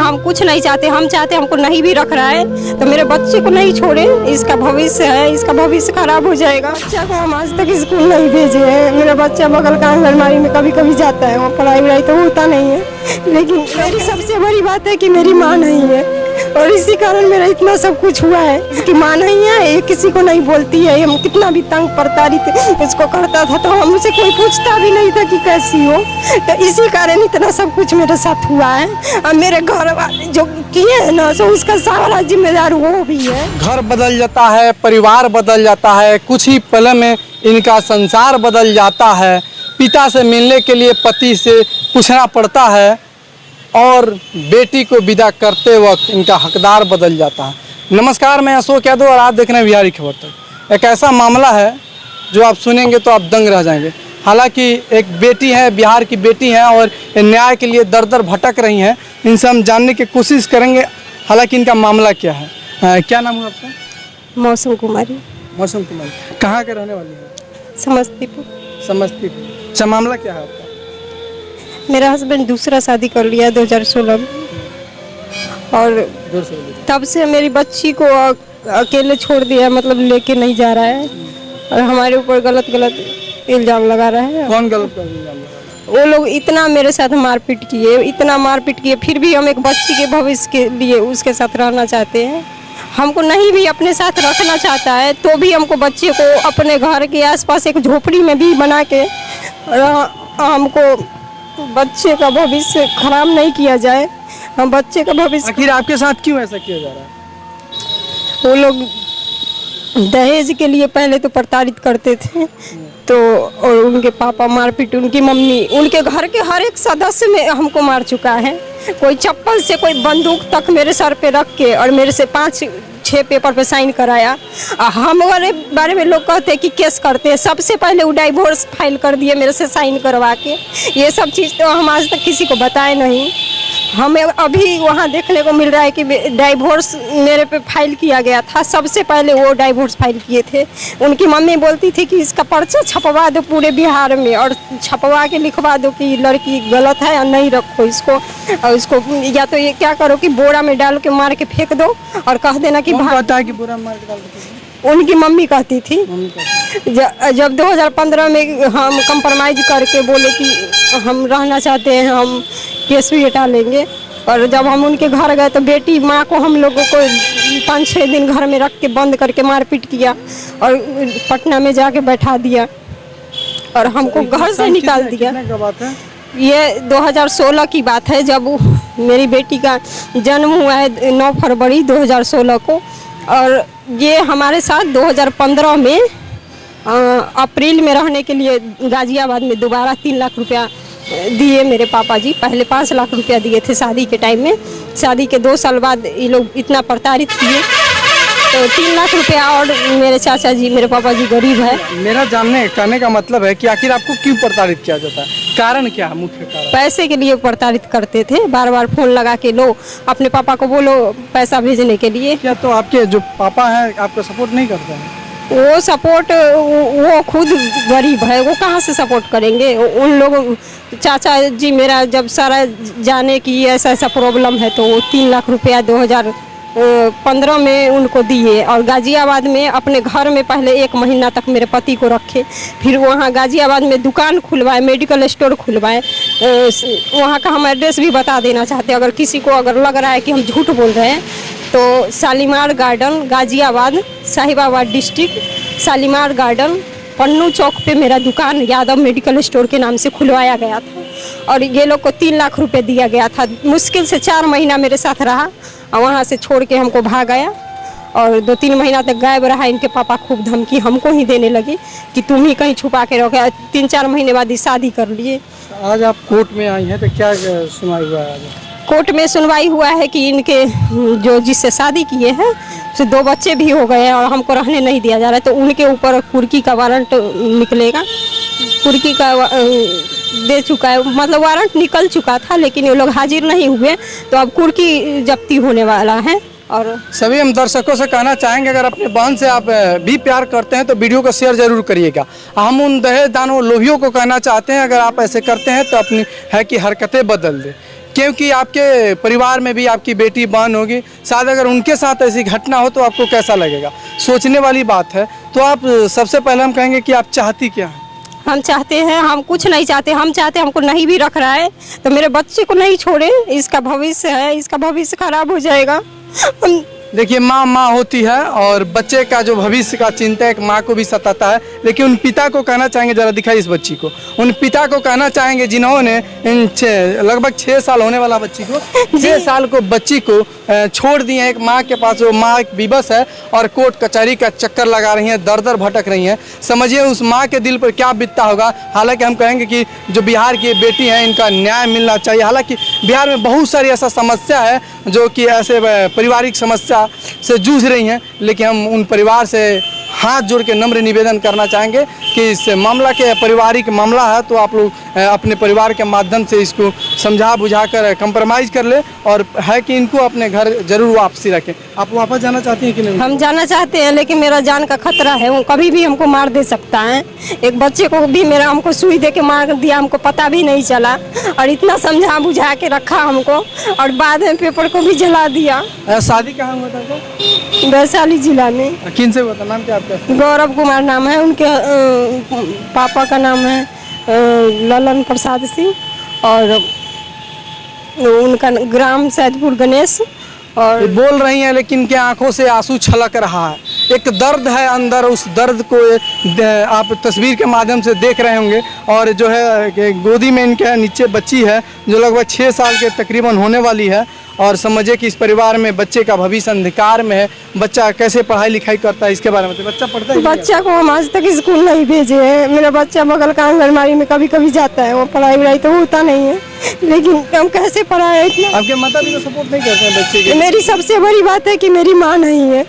हम कुछ नहीं चाहते, हम चाहते हमको नहीं भी रख रहा है तो मेरे बच्चे को नहीं छोड़े, इसका भविष्य है, इसका भविष्य खराब हो जाएगा। बच्चा को हम आज तक स्कूल नहीं भेजे हैं। मेरा बच्चा बगल का आंगनबाड़ी में कभी कभी जाता है, वो पढ़ाई वढ़ाई तो होता नहीं है, लेकिन मेरी सबसे बड़ी बात है कि मेरी माँ नहीं है और इसी कारण मेरा इतना सब कुछ हुआ है। इसकी माँ नहीं है, ये किसी को नहीं बोलती है, हम कितना भी तंग प्रताड़ित इसको करता था तो हमसे कोई पूछता भी नहीं था कि कैसी हो, तो इसी कारण इतना सब कुछ मेरे साथ हुआ है। और मेरे घर वाले जो किए हैं ना, तो उसका सारा जिम्मेदार वो भी है। घर बदल जाता है, परिवार बदल जाता है, कुछ ही पल में इनका संसार बदल जाता है। पिता से मिलने के लिए पति से पूछना पड़ता है और बेटी को विदा करते वक्त इनका हकदार बदल जाता है। नमस्कार, मैं अशोक यादव और आप देख रहे हैं बिहारी खबर तक। एक ऐसा मामला है जो आप सुनेंगे तो आप दंग रह जाएंगे। हालांकि एक बेटी है, बिहार की बेटी है और न्याय के लिए दर दर भटक रही हैं। इनसे हम जानने की कोशिश करेंगे हालांकि इनका मामला क्या है। क्या नाम है आपका? मौसम कुमारी। मौसम कुमारी, कहाँ के रहने वाली है? समस्तीपुर। समस्तीपुर। अच्छा, मामला क्या है आपका? मेरा हस्बैंड दूसरा शादी कर लिया 2016 में और तब से मेरी बच्ची को अकेले छोड़ दिया, मतलब लेके नहीं जा रहा है और हमारे ऊपर गलत गलत इल्जाम लगा रहा है। कौन गलत इल्जाम लगा रहा है? वो लोग इतना मेरे साथ मारपीट किए, इतना मारपीट किए, फिर भी हम एक बच्ची के भविष्य के लिए उसके साथ रहना चाहते हैं। हमको नहीं भी अपने साथ रखना चाहता है तो भी हमको बच्चे को अपने घर के आसपास एक झोपड़ी में भी बना के हमको बच्चे का भविष्य खराब नहीं किया जाए, हम बच्चे का भविष्य। आखिर आपके साथ क्यों ऐसा किया जा रहा है? वो लोग दहेज के लिए पहले तो प्रताड़ित करते थे तो, और उनके पापा मारपीट, उनकी मम्मी, उनके घर के हर एक सदस्य में हमको मार चुका है। कोई चप्पल से कोई बंदूक तक मेरे सर पे रख के और मेरे से 5-6 पेपर पे साइन कराया। हमारे बारे में लोग कहते हैं कि केस करते हैं, सबसे पहले वो डाइवोर्स फाइल कर दिए मेरे से साइन करवा के। ये सब चीज़ तो हम आज तक किसी को बताए नहीं। हमें अभी वहाँ देखने को मिल रहा है कि डाइवोर्स मेरे पे फाइल किया गया था, सबसे पहले वो डाइवोर्स फाइल किए थे। उनकी मम्मी बोलती थी कि इसका पर्चा छपवा दो पूरे बिहार में और छपवा के लिखवा दो कि लड़की गलत है और नहीं रखो इसको, और इसको या तो ये क्या करो कि बोरा में डाल के मार के फेंक दो और कह देना कि कहता है कि बोरा मार के डाल के। उनकी मम्मी कहती थी। जब 2015 में हम कंप्रोमाइज करके बोले कि हम रहना चाहते हैं, हम केस भी हटा लेंगे, और जब हम उनके घर गए तो बेटी माँ को हम लोगों को 5-6 दिन घर में रख के बंद करके मारपीट किया और पटना में जाके बैठा दिया और हमको घर से निकाल दिया। ये 2016 की बात है, जब मेरी बेटी का जन्म हुआ है 9 फरवरी 2016 को, और ये हमारे साथ 2015 में अप्रैल में रहने के लिए गाजियाबाद में दोबारा 3 लाख रुपया दिए मेरे पापा जी। पहले 5 लाख रुपया दिए थे शादी के टाइम में, शादी के 2 साल बाद ये लोग इतना प्रताड़ित किए तो 3 लाख रुपया। और मेरे चाचा जी, मेरे पापा जी गरीब है। मेरा जानने कहने का मतलब है कि आखिर आपको क्यों प्रताड़ित किया जाता है? कारण क्या है? मुख्य कारण पैसे के लिए प्रताड़ित करते थे, बार बार फोन लगा के लो अपने पापा को बोलो पैसा भेजने के लिए। क्या तो आपके जो पापा हैं आपको सपोर्ट नहीं करते हैं? वो सपोर्ट, वो खुद गरीब है, वो कहाँ से सपोर्ट करेंगे? उन लोग चाचा जी मेरा जब सारा जाने की ऐसा ऐसा प्रॉब्लम है तो वो 3 लाख रुपया 2015 में उनको दिए और गाजियाबाद में अपने घर में पहले 1 महीना तक मेरे पति को रखे, फिर वहाँ गाजियाबाद में दुकान खुलवाए, मेडिकल स्टोर खुलवाए। वहाँ का हम एड्रेस भी बता देना चाहते हैं, अगर किसी को अगर लग रहा है कि हम झूठ बोल रहे हैं तो Shalimar garden, Ghaziabad, Sahibabad district, Shalimar garden, Pannu चौक पे मेरा दुकान यादव मेडिकल स्टोर के नाम से खुलवाया गया था और ये लोग को 3 लाख रुपए दिया गया था। मुश्किल से 4 महीना मेरे साथ रहा और वहाँ से छोड़ के हमको भाग गया और 2-3 महीना तक गायब रहा। इनके पापा खूब धमकी हमको ही देने लगे कि तुम ही कहीं छुपा के रखा। 3-4 महीने बाद ही शादी कर लिए। आज आप कोर्ट में आई हैं तो क्या सुनवाई हुआ है? आज कोर्ट में सुनवाई हुआ है कि इनके जो जिससे शादी किए हैं उसे 2 बच्चे भी हो गए हैं और हमको रहने नहीं दिया जा रहा है, तो उनके ऊपर कुर्की का वारंट निकलेगा। कुर्की का दे चुका है, मतलब वारंट निकल चुका था लेकिन ये लोग हाजिर नहीं हुए तो अब कुर्की जब्ती होने वाला है। और सभी हम दर्शकों से कहना चाहेंगे, अगर अपने बहन से आप भी प्यार करते हैं तो वीडियो को शेयर जरूर करिएगा। हम उन दहेज दानों लोभियों को कहना चाहते हैं, अगर आप ऐसे करते हैं तो अपनी है कि हरकतें बदल दें। क्योंकि आपके परिवार में भी आपकी बेटी बहन होगी, शायद अगर उनके साथ ऐसी घटना हो तो आपको कैसा लगेगा, सोचने वाली बात है। तो आप सबसे पहले हम कहेंगे कि आप चाहती क्या हैं? हम चाहते हैं, हम कुछ नहीं चाहते, हम चाहते हैं हमको नहीं भी रख रहा है तो मेरे बच्चे को नहीं छोड़े, इसका भविष्य है, इसका भविष्य खराब हो जाएगा। देखिए, माँ माँ होती है और बच्चे का जो भविष्य का चिंता एक माँ को भी सताता है। लेकिन उन पिता को कहना चाहेंगे, जरा दिखाई इस बच्ची को, उन पिता को कहना चाहेंगे जिन्होंने इन लगभग 6 साल होने वाला बच्ची को 6 साल को बच्ची को छोड़ दिए एक माँ के पास। वो माँ एक विवश है और कोर्ट कचहरी का चक्कर लगा रही हैं, दर दर भटक रही हैं। समझिए उस माँ के दिल पर क्या बीतता होगा। हालांकि हम कहेंगे कि जो बिहार की बेटी हैं इनका न्याय मिलना चाहिए। हालांकि बिहार में बहुत सारी ऐसा समस्या है जो कि ऐसे पारिवारिक समस्या से जूझ रही हैं, लेकिन हम उन परिवार से हाथ जोड़ के नम्र निवेदन करना चाहेंगे कि इस मामला के पारिवारिक मामला है तो आप लोग अपने परिवार के माध्यम से इसको समझा बुझा कर कंप्रोमाइज़ कर ले और है कि इनको अपने घर जरूर वापसी रखें। आप वापस जाना चाहती हैं कि नहीं? हम जाना चाहते हैं, लेकिन मेरा जान का खतरा है, वो कभी भी हमको मार दे सकता है। एक बच्चे को भी मेरा हमको सुई दे के मार दिया, हमको पता भी नहीं चला और इतना समझा बुझा के रखा हमको और बाद में पेपर को भी जला दिया। शादी कहाँ हुआ था आपका? वैशाली जिला में। किन से हुआ था? नाम क्या आपका? गौरव कुमार नाम है, उनके पापा का नाम है ललन प्रसाद सिंह और उनका ग्राम सैदपुर गणेश। और बोल रही हैं लेकिन इनके आंखों से आंसू छलक रहा है, एक दर्द है अंदर। उस दर्द को आप तस्वीर के माध्यम से देख रहे होंगे। और जो है गोदी में इनके नीचे बच्ची है जो लगभग 6 साल के तकरीबन होने वाली है। और समझिए कि इस परिवार में बच्चे का भविष्य अंधकार में है। बच्चा कैसे पढ़ाई लिखाई करता है इसके बारे में बच्चा पढ़ता है? बच्चा को हम आज तक स्कूल नहीं भेजे हैं। मेरा बच्चा बगल का आंगनबाड़ी में कभी कभी जाता है, वो पढ़ाई वढ़ाई तो होता नहीं है, लेकिन हम कैसे पढ़ाए इतना। आपके माता पिता सपोर्ट नहीं करते हैं बच्चे के? मेरी सबसे बड़ी बात है कि मेरी माँ नहीं है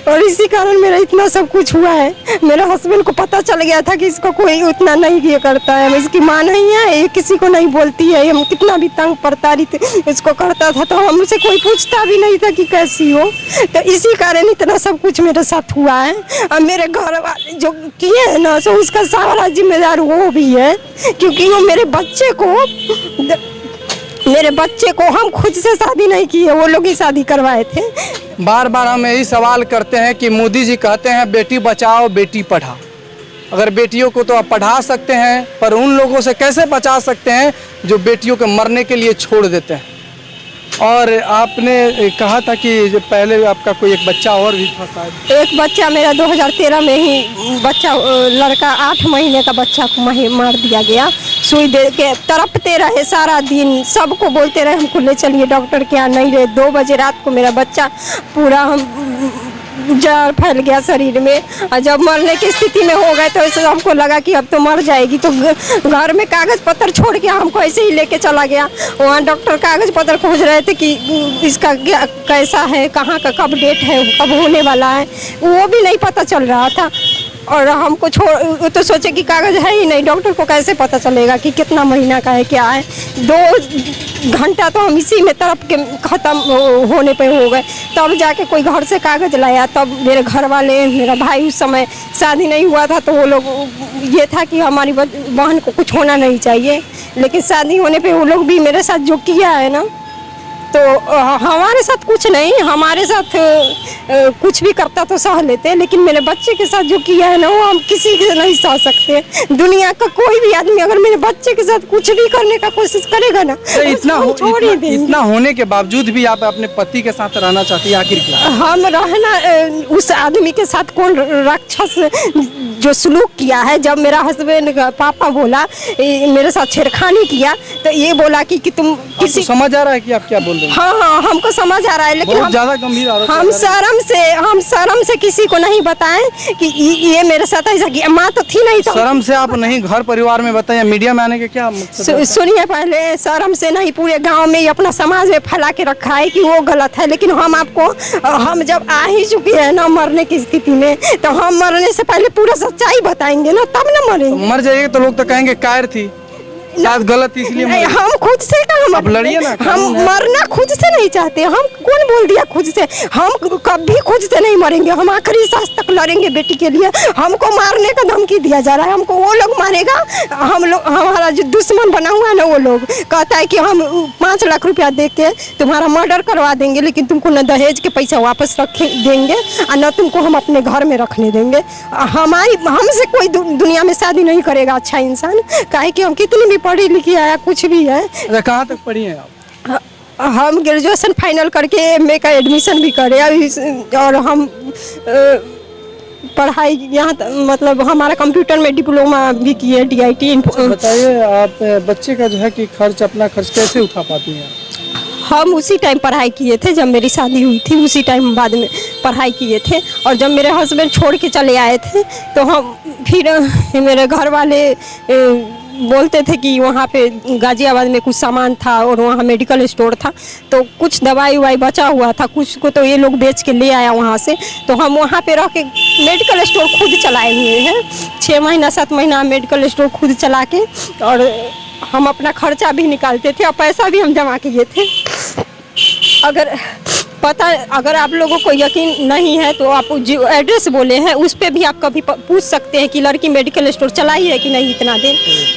और इसी कारण मेरा इतना सब कुछ हुआ है। मेरे हस्बैंड को पता चल गया था कि इसको कोई उतना नहीं ये करता है, इसकी माँ नहीं है, ये किसी को नहीं बोलती है। हम कितना भी तंग प्रताड़ित इसको करता था तो हमसे कोई पूछता भी नहीं था कि कैसी हो। तो इसी कारण इतना सब कुछ मेरे साथ हुआ है। और मेरे घर वाले जो किए हैं ना, तो उसका सारा जिम्मेदार वो भी है, क्योंकि वो मेरे बच्चे को हम खुद से शादी नहीं किए, वो लोग ही शादी करवाए थे। बार बार हम यही सवाल करते हैं कि मोदी जी कहते हैं बेटी बचाओ बेटी पढ़ाओ। अगर बेटियों को तो आप पढ़ा सकते हैं, पर उन लोगों से कैसे बचा सकते हैं जो बेटियों को मरने के लिए छोड़ देते हैं? और आपने कहा था कि पहले आपका कोई एक बच्चा और भी था शायद? एक बच्चा मेरा 2013 में ही बच्चा, लड़का 8 महीने का बच्चा को मार दिया गया। सुई दे के तड़पते रहे सारा दिन, सबको बोलते रहे हमको ले चलिए डॉक्टर के यहाँ, नहीं रहे। 2 बजे रात को मेरा बच्चा पूरा जर फैल गया शरीर में और जब मरने की स्थिति में हो गए तो ऐसे हमको लगा कि अब तो मर जाएगी। तो घर में कागज़ पत्र छोड़ के हमको ऐसे ही लेके चला गया। वहाँ डॉक्टर कागज़ पत्र खोज रहे थे कि इसका कैसा है, कहाँ का कब डेट है, कब होने वाला है, वो भी नहीं पता चल रहा था। और हमको छोड़ तो सोचे कि कागज़ है ही नहीं, डॉक्टर को कैसे पता चलेगा कि कितना महीना का है क्या है। 2 घंटा तो हम इसी में तड़प के ख़त्म होने पे हो गए। तब जाके कोई घर से कागज़ लाया, तब मेरे घर वाले, मेरा भाई, उस समय शादी नहीं हुआ था तो वो लोग, ये था कि हमारी बहन को कुछ होना नहीं चाहिए, लेकिन शादी होने पे वो लोग भी मेरे साथ जो किया है ना, तो हमारे साथ कुछ नहीं, हमारे साथ कुछ भी करता तो सह लेते, लेकिन मेरे बच्चे के साथ जो किया है ना, वो हम किसी के नहीं सह सकते। दुनिया का कोई भी आदमी अगर मेरे बच्चे के साथ कुछ भी करने का कोशिश करेगा ना, तो इतना होने के बावजूद भी आप अपने पति के साथ रहना चाहती है? आखिर क्या हम रहना, उस आदमी के साथ कौन राक्षस जो सलूक किया है। जब मेरा हस्बैंड का पापा बोला, मेरे साथ छेड़खानी किया, तो ये बोला कि तुम किसी, समझ आ रहा है कि आप क्या बोल रहे हैं? हाँ, हमको समझ आ रहा है, लेकिन बहुत ज्यादा गंभीर आरोप हम शर्म से किसी को नहीं बताएं कि ये मेरे साथ ऐसा किया। माँ तो थी नहीं, तो शर्म से आप नहीं घर परिवार में बताएं, मीडिया में आने के क्या मकसद? सुनिए, पहले शर्म से नहीं, पूरे गांव में अपना समाज में फैला के रखा है कि वो गलत है। लेकिन हम जब आ ही चुके हैं ना मरने की स्थिति में, तो हम मरने से पहले पूरा सच्चाई बताएंगे ना, तब ना मरेंगे। मर जाइएगा तो लोग तो कहेंगे कायर थी, शायद गलत इसलिए। हम खुद से आप लड़िए ना, हम मरना खुद से नहीं चाहते, हम कौन बोल दिया खुद से? हम कभी खुद से नहीं मरेंगे, हम आखिरी सांस तक लड़ेंगे बेटी के लिए। हमको मारने का धमकी दिया जा रहा है, हमको वो लोग मारेगा। हम लोग, हमारा जो दुश्मन बना हुआ है ना, वो लोग कहता है कि हम 5 लाख रुपया दे के तुम्हारा मर्डर करवा देंगे, लेकिन तुमको न दहेज के पैसा वापस रख देंगे और न तुमको हम अपने घर में रखने देंगे। हमसे कोई दुनिया में शादी नहीं करेगा अच्छा इंसान, काहे कि हम कितनी भी पढ़ी लिखी है, कुछ भी है। अच्छा, कहाँ तक पढ़ी हैं आप? हम ग्रेजुएशन फाइनल करके एमए का एडमिशन भी करे और हम पढ़ाई यहाँ मतलब हमारा कंप्यूटर में डिप्लोमा भी किए, DIT। बताइए, आप बच्चे का जो है कि खर्च, अपना खर्च कैसे उठा पाती हैं? हम उसी टाइम पढ़ाई किए थे जब मेरी शादी हुई थी, उसी टाइम बाद में पढ़ाई किए थे। और जब मेरे हस्बैंड छोड़ के चले आए थे तो हम फिर मेरे घर वाले बोलते थे कि वहाँ पे गाजियाबाद में कुछ सामान था और वहाँ मेडिकल स्टोर था, तो कुछ दवाई ववाई बचा हुआ था, कुछ को तो ये लोग बेच के ले आया वहाँ से। तो हम वहाँ पे रह के मेडिकल स्टोर खुद चलाए हुए हैं, 6 महीना 7 महीना मेडिकल स्टोर खुद चला के, और हम अपना खर्चा भी निकालते थे और पैसा भी हम जमा किए थे। अगर आप लोगों को यकीन नहीं है तो आप जो एड्रेस बोले हैं उस पे भी आप कभी पूछ सकते हैं कि लड़की मेडिकल स्टोर चलाई है कि नहीं इतना दिन।